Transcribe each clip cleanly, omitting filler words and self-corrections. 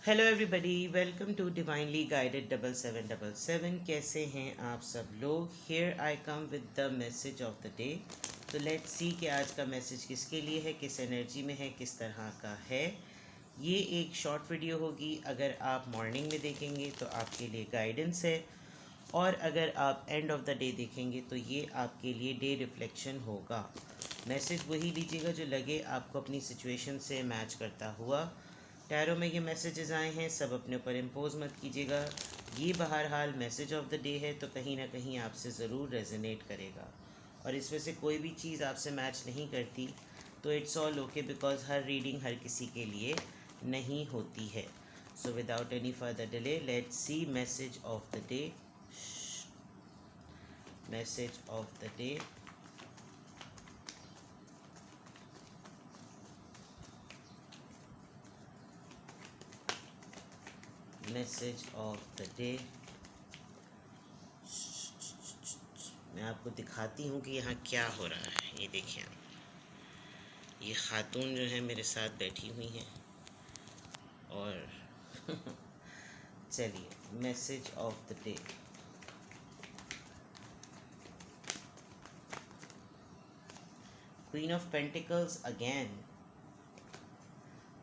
Hello everybody, welcome to divinely guided 7777। कैसे हैं आप सब लोग। Here I come with the message of the day. तो लेट्स सी कि आज का मैसेज किसके लिए है, किस एनर्जी में है, किस तरह का है। ये एक शॉर्ट वीडियो होगी। अगर आप मॉर्निंग में देखेंगे तो आपके लिए गाइडेंस है, और अगर आप एंड ऑफ द डे देखेंगे तो ये आपके लिए डे रिफ्लेक्शन होगा। मैसेज वही लीजिएगा जो लगे आपको अपनी सिचुएशन से मैच करता हुआ। टैरो में ये मैसेजेस आए हैं, सब अपने ऊपर इम्पोज मत कीजिएगा। ये बहरहाल मैसेज ऑफ द डे है, तो कहीं ना कहीं आपसे ज़रूर रेजोनेट करेगा। और इसमें से कोई भी चीज़ आपसे मैच नहीं करती तो इट्स ऑल ओके, बिकॉज हर रीडिंग हर किसी के लिए नहीं होती है। So without any further delay, let's see message of the day. Message of the day. Message of the day. मैं आपको दिखाती हूँ कि यहाँ क्या हो रहा है। ये देखिए, ये खातून जो है मेरे साथ बैठी हुई हैं, और चलिए message of the day. Queen of pentacles again,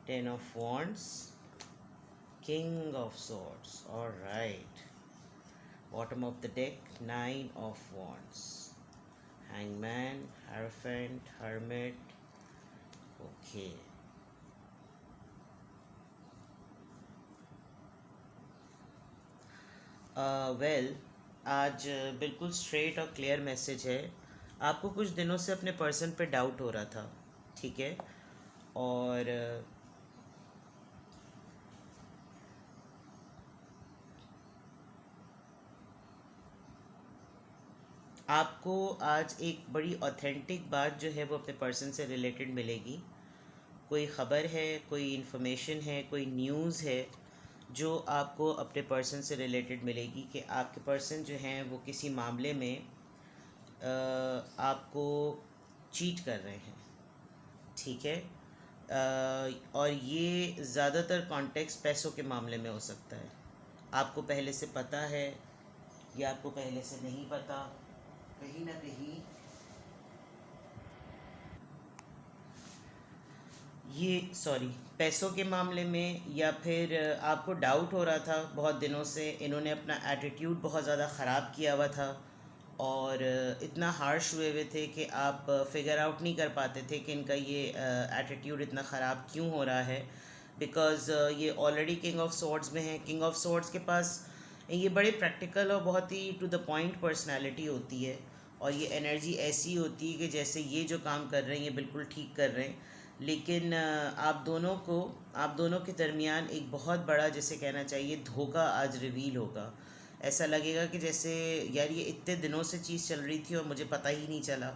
ten of wands, king of swords, all right. Bottom of the deck, nine of wands, hangman, hierophant, hermit. Okay. Well, आज बिल्कुल स्ट्रेट और क्लियर मैसेज है। आपको कुछ दिनों से अपने person पे डाउट हो रहा था, ठीक है, और आपको आज एक बड़ी ऑथेंटिक बात जो है वो अपने पर्सन से रिलेटेड मिलेगी। कोई ख़बर है, कोई इन्फॉर्मेशन है, कोई न्यूज़ है जो आपको अपने पर्सन से रिलेटेड मिलेगी कि आपके पर्सन जो हैं वो किसी मामले में आपको चीट कर रहे हैं, ठीक है। और ये ज़्यादातर कॉन्टेक्स्ट पैसों के मामले में हो सकता है। आपको पहले से पता है या आपको पहले से नहीं पता, कहीं ना कहीं ये पैसों के मामले में, या फिर आपको डाउट हो रहा था बहुत दिनों से। इन्होंने अपना एटीट्यूड बहुत ज़्यादा ख़राब किया हुआ था, और इतना हार्श हुए हुए थे कि आप फिगर आउट नहीं कर पाते थे कि इनका ये एटीट्यूड इतना ख़राब क्यों हो रहा है। बिकॉज़ ये ऑलरेडी किंग ऑफ सॉर्ड्स में है। किंग ऑफ सॉर्ड्स के पास ये बड़े प्रैक्टिकल और बहुत ही टू द पॉइंट पर्सनालिटी होती है, और ये एनर्जी ऐसी होती है कि जैसे ये जो काम कर रहे हैं ये बिल्कुल ठीक कर रहे हैं, लेकिन आप दोनों के दरमियान एक बहुत बड़ा, जैसे कहना चाहिए, धोखा आज रिवील होगा। ऐसा लगेगा कि जैसे यार ये इतने दिनों से चीज़ चल रही थी और मुझे पता ही नहीं चला।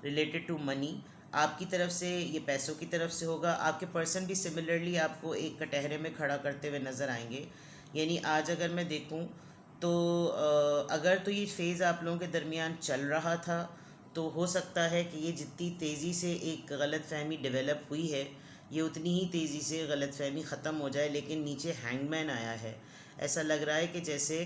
रिलेटेड टू मनी, आपकी तरफ से ये पैसों की तरफ से होगा। आपके पर्सन भी सिमिलरली आपको एक कटहरे में खड़ा करते हुए नज़र आएंगे। यानी आज अगर मैं देखूं तो अगर तो ये फेज़ आप लोगों के दरमियान चल रहा था, तो हो सकता है कि ये जितनी तेज़ी से एक गलत फहमी डेवलप हुई है, ये उतनी ही तेज़ी से गलत फहमी ख़त्म हो जाए। लेकिन नीचे हैंगमैन आया है। ऐसा लग रहा है कि जैसे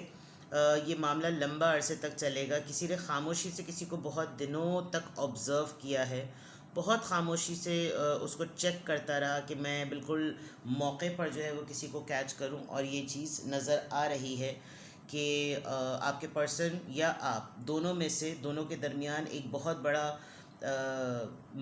ये मामला लंबा अरसे तक चलेगा। किसी ने खामोशी से किसी को बहुत दिनों तक ऑब्ज़र्व किया है, बहुत खामोशी से उसको चेक करता रहा कि मैं बिल्कुल मौके पर जो है वो किसी को कैच करूं। और ये चीज़ नज़र आ रही है कि आपके पर्सन या आप दोनों में से दोनों के दरमियान एक बहुत बड़ा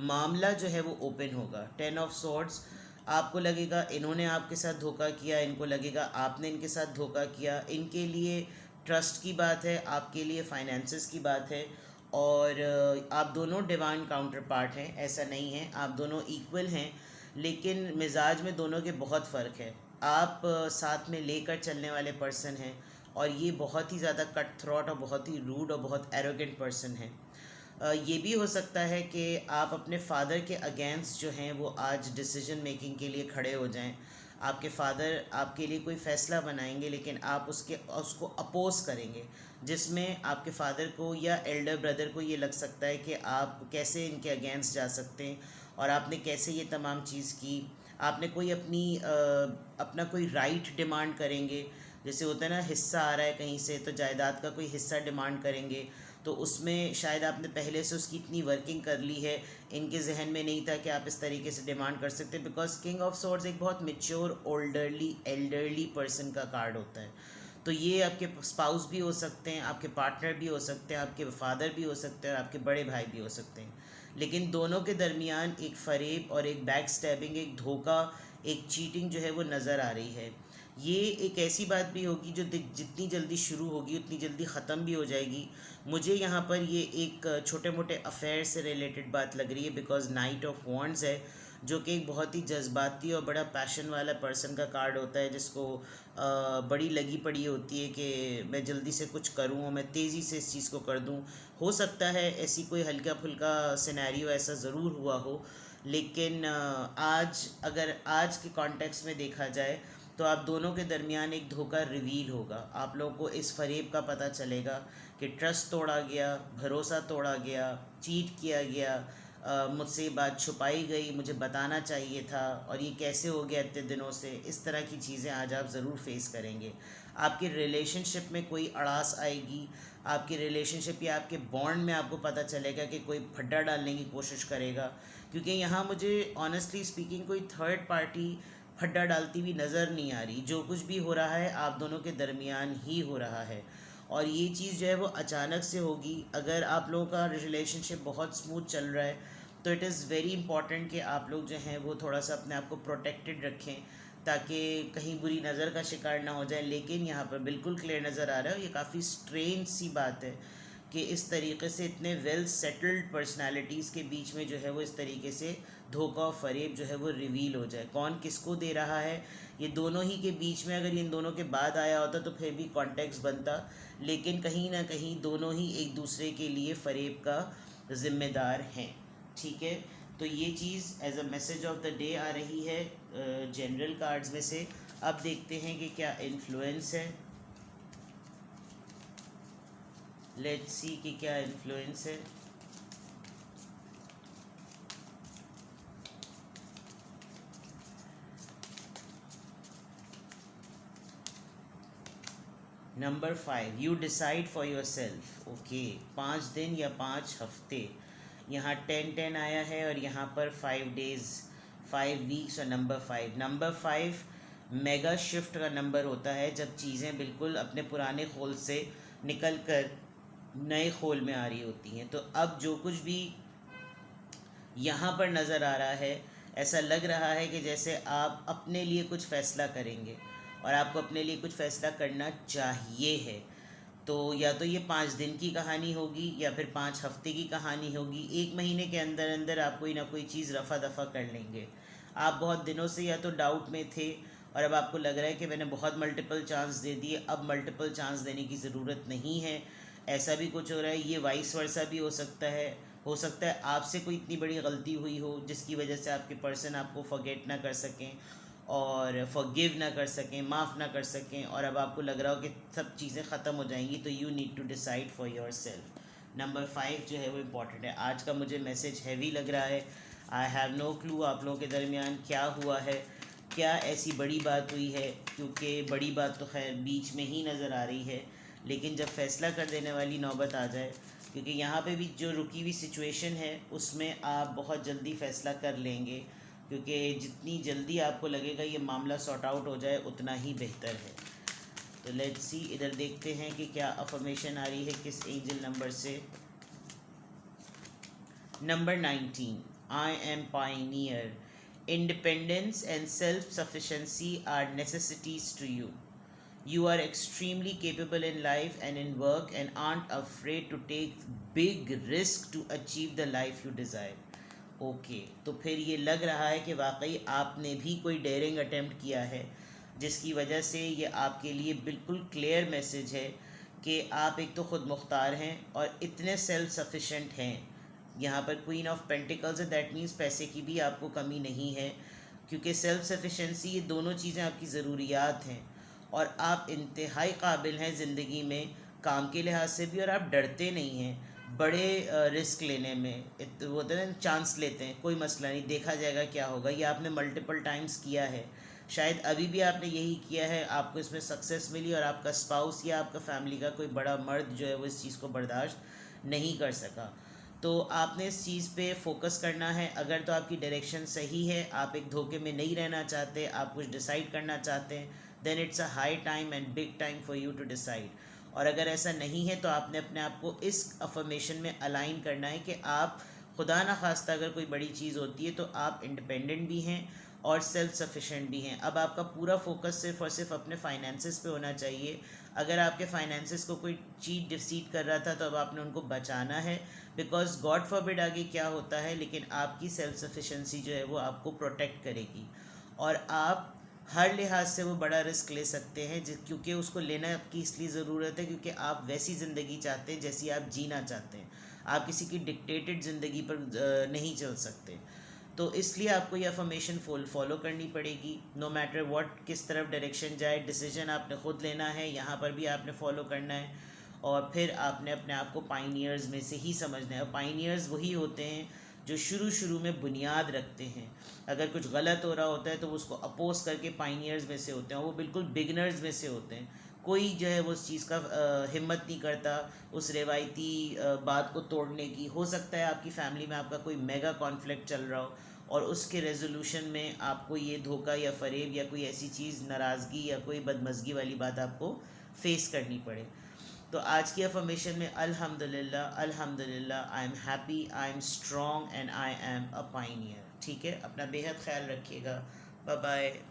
मामला जो है वो ओपन होगा। टेन ऑफ सॉर्ड्स, आपको लगेगा इन्होंने आपके साथ धोखा किया, इनको लगेगा आपने इनके साथ धोखा किया। इनके लिए ट्रस्ट की बात है, आपके लिए फाइनेंसेस की बात है। और आप दोनों डिवाइन काउंटर पार्ट हैं, ऐसा नहीं है, आप दोनों इक्वल हैं, लेकिन मिजाज में दोनों के बहुत फ़र्क है। आप साथ में लेकर चलने वाले पर्सन हैं, और ये बहुत ही ज़्यादा कट थ्रॉट और बहुत ही रूड और बहुत एरोगेंट पर्सन है। ये भी हो सकता है कि आप अपने फादर के अगेंस्ट जो हैं वो आज डिसीजन मेकिंग के लिए खड़े हो जाएं। आपके फादर आपके लिए कोई फ़ैसला बनाएंगे, लेकिन आप उसको अपोज़ करेंगे, जिसमें आपके फादर को या एल्डर ब्रदर को ये लग सकता है कि आप कैसे इनके अगेंस्ट जा सकते हैं, और आपने कैसे ये तमाम चीज़ की। आपने कोई अपना कोई राइट डिमांड करेंगे, जैसे होता है ना हिस्सा आ रहा है कहीं से, तो जायदाद का कोई हिस्सा डिमांड करेंगे, तो उसमें शायद आपने पहले से उसकी इतनी वर्किंग कर ली है, इनके जहन में नहीं था कि आप इस तरीके से डिमांड कर सकते, बिकॉज किंग ऑफ सोर्ड्स एक बहुत मेच्योर एल्डरली पर्सन का कार्ड होता है। तो ये आपके स्पाउस भी हो सकते हैं, आपके पार्टनर भी हो सकते हैं, आपके फादर भी हो सकते हैं और आपके बड़े भाई भी हो सकते हैं। लेकिन दोनों के दरमियान एक फ़रेब और एक बैक स्टैबिंग, एक धोखा, एक चीटिंग जो है वो नज़र आ रही है। ये एक ऐसी बात भी होगी जो जितनी जल्दी शुरू होगी उतनी जल्दी ख़त्म भी हो जाएगी। मुझे यहाँ पर ये एक छोटे मोटे अफेयर से रिलेटेड बात लग रही है, बिकॉज नाइट ऑफ वॉन्ड्स है, जो कि एक बहुत ही जज्बाती और बड़ा पैशन वाला पर्सन का कार्ड होता है, जिसको बड़ी लगी पड़ी होती है कि मैं जल्दी से कुछ करूँ और मैं तेज़ी से इस चीज़ को कर दूँ। हो सकता है ऐसी कोई हल्का फुल्का सिनेरियो ऐसा ज़रूर हुआ हो, लेकिन अगर आज के कॉन्टेक्स्ट में देखा जाए तो आप दोनों के दरमियान एक धोखा रिवील होगा। आप लोगों को इस फरेब का पता चलेगा कि ट्रस्ट तोड़ा गया, भरोसा तोड़ा गया, चीट किया गया, मुझसे ये बात छुपाई गई, मुझे बताना चाहिए था और ये कैसे हो गया इतने दिनों से। इस तरह की चीज़ें आज आप ज़रूर फेस करेंगे। आपके रिलेशनशिप में कोई अड़ास आएगी, आपके रिलेशनशिप या आपके बॉन्ड में आपको पता चलेगा कि कोई फड्डा डालने की कोशिश करेगा, क्योंकि यहाँ मुझे ऑनेस्टली स्पीकिंग कोई थर्ड पार्टी फड्डा डालती हुई नज़र नहीं आ रही। जो कुछ भी हो रहा है आप दोनों के दरमियान ही हो रहा है, और ये चीज़ जो है वो अचानक से होगी। अगर आप लोगों का रिलेशनशिप बहुत स्मूथ चल रहा है तो इट इज़ वेरी इंपॉर्टेंट कि आप लोग जो हैं वो थोड़ा सा अपने आप को प्रोटेक्टेड रखें, ताकि कहीं बुरी नज़र का शिकार ना हो जाए। लेकिन यहाँ पर बिल्कुल क्लियर नज़र आ रहा है, और ये काफ़ी स्ट्रेंज सी बात है कि इस तरीके से इतने वेल सेटल्ड पर्सनालिटीज़ के बीच में जो है वो इस तरीके से धोखा और फरेब जो है वो रिवील हो जाए। कौन किसको दे रहा है, ये दोनों ही के बीच में अगर इन दोनों के बाद आया होता तो फिर भी कॉन्टेक्स्ट बनता, लेकिन कहीं ना कहीं दोनों ही एक दूसरे के लिए फरेब का ज़िम्मेदार हैं। ठीक है, तो ये चीज़ as a message of the day आ रही है जनरल कार्ड्स में से। अब देखते हैं कि क्या इन्फ्लुएंस है। लेट्स सी कि क्या इन्फ्लुएंस है। Number 5, you decide for your self. Okay, 5 दिन या 5 हफ्ते, यहाँ 10-10 आया है और यहाँ पर 5 डेज़, 5 वीक्स और नंबर 5 मेगा शिफ्ट का नंबर होता है, जब चीज़ें बिल्कुल अपने पुराने खोल से निकल कर नए खोल में आ रही होती हैं। तो अब जो कुछ भी यहाँ पर नज़र आ रहा है, ऐसा लग रहा है कि जैसे आप अपने लिए कुछ फ़ैसला करेंगे, और आपको अपने लिए कुछ फ़ैसला करना चाहिए है। तो या तो ये 5 दिन की कहानी होगी या फिर 5 हफ्ते की कहानी होगी। 1 महीने के अंदर अंदर आप कोई ना कोई चीज़ रफ़ा दफ़ा कर लेंगे। आप बहुत दिनों से या तो डाउट में थे, और अब आपको लग रहा है कि मैंने बहुत मल्टीपल चांस दे दिए, अब मल्टीपल चांस देने की ज़रूरत नहीं है। ऐसा भी कुछ हो रहा है। ये वाइस वर्सा भी हो सकता है। हो सकता है आपसे कोई इतनी बड़ी गलती हुई हो जिसकी वजह से आपके पर्सन आपको फॉरगेट ना कर सकें और फॉरगिव ना कर सकें, माफ़ ना कर सकें, और अब आपको लग रहा हो कि सब चीज़ें ख़त्म हो जाएंगी। तो you need to decide for yourself. Number 5 जो है वो इम्पॉर्टेंट है। आज का मुझे मैसेज हैवी लग रहा है। आई हैव नो क्लू आप लोगों के दरमियान क्या हुआ है, क्या ऐसी बड़ी बात हुई है, क्योंकि बड़ी बात तो खैर बीच में ही नज़र आ रही है, लेकिन जब फ़ैसला कर देने वाली नौबत आ जाए, क्योंकि यहाँ पे भी जो रुकी हुई सिचुएशन है उसमें आप बहुत जल्दी फ़ैसला कर लेंगे, क्योंकि जितनी जल्दी आपको लगेगा ये मामला सॉर्ट आउट हो जाए उतना ही बेहतर है। तो लेट्स सी, इधर देखते हैं कि क्या अफर्मेशन आ रही है किस एंजल नंबर से। Number 19, I am pioneer. Independence and self sufficiency are necessities to you. You are extremely capable in life and in work and aren't afraid to take big risk to achieve the life you desire. Okay, तो फिर ये लग रहा है कि वाकई आपने भी कोई डेयरिंग अटेम्प्ट किया है, जिसकी वजह से ये आपके लिए बिल्कुल क्लियर मैसेज है कि आप एक तो ख़ुद मुख्तार हैं और इतने सेल्फ सफिशेंट हैं। यहाँ पर क्वीन ऑफ पेंटिकल्स है, दैट मीन्स पैसे की भी आपको कमी नहीं है, क्योंकि सेल्फ सफिशेंसी ये दोनों चीज़ें आपकी ज़रूरियात हैं, और आप इंतहाई काबिल हैं ज़िंदगी में काम के लिहाज से भी, और आप डरते नहीं हैं। बड़े रिस्क लेने में वो होता है ना, चांस लेते हैं, कोई मसला नहीं, देखा जाएगा क्या होगा। ये आपने मल्टीपल टाइम्स किया है, शायद अभी भी आपने यही किया है, आपको इसमें सक्सेस मिली और आपका स्पाउस या आपका फैमिली का कोई बड़ा मर्द जो है वो इस चीज़ को बर्दाश्त नहीं कर सका। तो आपने इस चीज़ पे फोकस करना है। अगर तो आपकी डायरेक्शन सही है, आप एक धोखे में नहीं रहना चाहते, आप कुछ डिसाइड करना चाहते हैं, then it's a high time and big time for you to decide. और अगर ऐसा नहीं है तो आपने अपने आप को इस अफर्मेशन में अलाइन करना है कि आप, खुदा ना खास्ता अगर कोई बड़ी चीज़ होती है तो आप इंडिपेंडेंट भी हैं और सेल्फ सफिशेंट भी हैं। अब आपका पूरा फोकस सिर्फ और सिर्फ अपने फाइनेंसिस पे होना चाहिए। अगर आपके फाइनेंसिस को कोई चीट डिसीट कर रहा था तो अब आपने उनको बचाना है, बिकॉज गॉड फॉरबिड आगे क्या होता है, लेकिन आपकी सेल्फ सफिशेंसी जो है वो आपको प्रोटेक्ट करेगी। और आप हर लिहाज से वो बड़ा रिस्क ले सकते हैं, क्योंकि उसको लेना आपकी इसलिए ज़रूरत है क्योंकि आप वैसी ज़िंदगी चाहते हैं जैसी आप जीना चाहते हैं। आप किसी की डिक्टेटेड ज़िंदगी पर नहीं चल सकते। तो इसलिए आपको ये अफर्मेशन फॉलो करनी पड़ेगी, नो मैटर व्हाट, किस तरफ डायरेक्शन जाए, डिसीजन आपने खुद लेना है, यहाँ पर भी आपने फॉलो करना है। और फिर आपने अपने आप को पाइनियर्स में से ही समझना है। पाइनियर्स वही होते हैं जो शुरू शुरू में बुनियाद रखते हैं। अगर कुछ गलत हो रहा होता है तो वो उसको अपोज करके पाइनियर्स में से होते हैं, वो बिल्कुल बिगनर्स में से होते हैं। कोई जो है वो उस चीज़ का हिम्मत नहीं करता उस रिवायती बात को तोड़ने की। हो सकता है आपकी फैमिली में आपका कोई मेगा कॉन्फ्लिक्ट चल रहा हो और उसके रेजोल्यूशन में आपको ये धोखा या फरेब या कोई ऐसी चीज़, नाराज़गी या कोई बदमज़गी वाली बात आपको फेस करनी पड़े। तो आज की अफर्मेशन में अल्हम्दुलिल्लाह, अल्हम्दुलिल्लाह, I am happy, I am strong and I am a pioneer. ठीक है, अपना बेहद ख्याल रखिएगा। Bye bye.